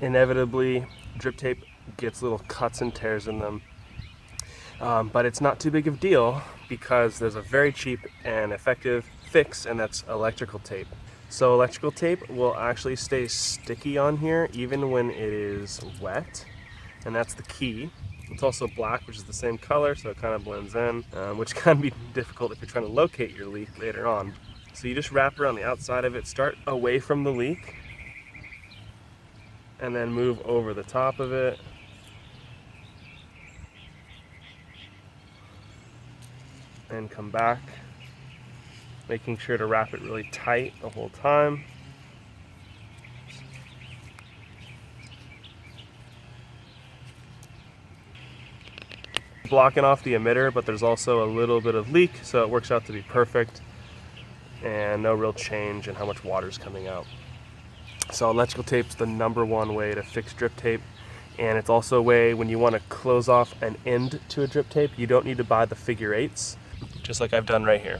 Inevitably, drip tape gets little cuts and tears in them. But it's not too big of a deal because there's a very cheap and effective fix, and that's electrical tape. So electrical tape will actually stay sticky on here even when it is wet, and that's the key. It's also black, which is the same color, so it kind of blends in, which can be difficult if you're trying to locate your leak later on. So you just wrap around the outside of it, start away from the leak, and then move over the top of it. And come back, making sure to wrap it really tight the whole time. Blocking off the emitter, but there's also a little bit of leak, so it works out to be perfect and no real change in how much water is coming out. So electrical tape's the #1 way to fix drip tape, and it's also a way when you want to close off an end to a drip tape, you don't need to buy the figure 8s, just like I've done right here.